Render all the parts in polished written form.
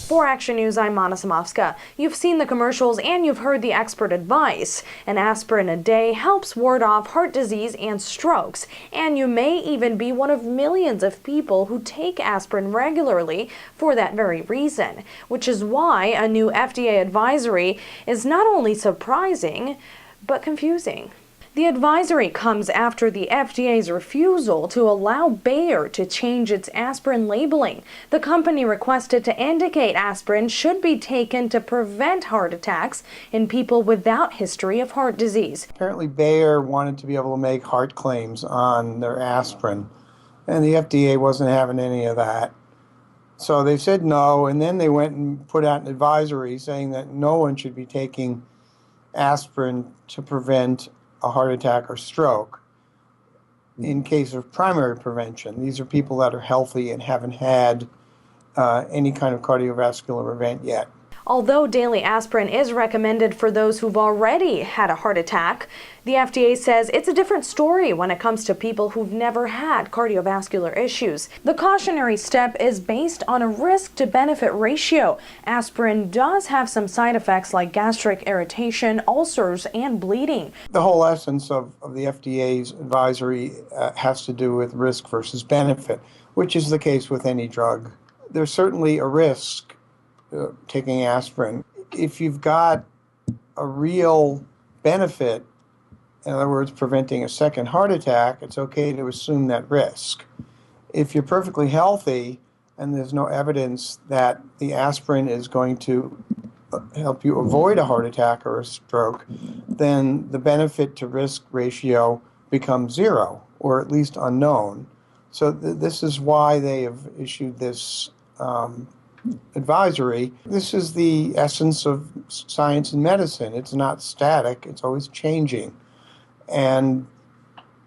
For Action News, I'm Mana Samovska. You've seen the commercials and you've heard the expert advice. An aspirin a day helps ward off heart disease and strokes. And you may even be one of millions of people who take aspirin regularly for that very reason, which is why a new FDA advisory is not only surprising, but confusing. The advisory comes after the FDA's refusal to allow Bayer to change its aspirin labeling. The company requested to indicate aspirin should be taken to prevent heart attacks in people without history of heart disease. Apparently Bayer wanted to be able to make heart claims on their aspirin, and the FDA wasn't having any of that. So they said no, and then they went and put out an advisory saying that no one should be taking aspirin to prevent a heart attack or stroke in case of primary prevention. These are people that are healthy and haven't had any kind of cardiovascular event yet. Although daily aspirin is recommended for those who've already had a heart attack, the FDA says it's a different story when it comes to people who've never had cardiovascular issues. The cautionary step is based on a risk-to-benefit ratio. Aspirin does have some side effects like gastric irritation, ulcers, and bleeding. The whole essence of the FDA's advisory has to do with risk versus benefit, which is the case with any drug. There's certainly a risk taking aspirin. If you've got a real benefit, in other words, preventing a second heart attack, it's okay to assume that risk. If you're perfectly healthy and there's no evidence that the aspirin is going to help you avoid a heart attack or a stroke, then the benefit to risk ratio becomes zero, or at least unknown. So this is why they have issued this advisory. This is the essence of science and medicine. It's not static, it's always changing. And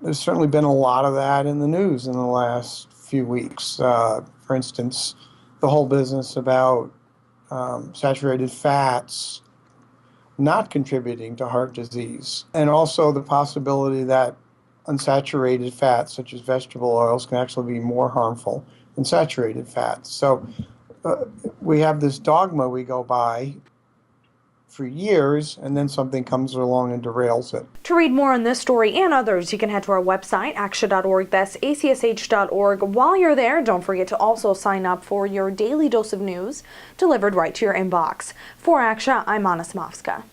there's certainly been a lot of that in the news in the last few weeks. For instance, the whole business about saturated fats not contributing to heart disease, and also the possibility that unsaturated fats, such as vegetable oils, can actually be more harmful than saturated fats. So we have this dogma we go by for years, and then something comes along and derails it. To read more on this story and others, you can head to our website, acsha.org. That's acsh.org. While you're there, don't forget to also sign up for your daily dose of news delivered right to your inbox. For Aksha, I'm Mana Samovska.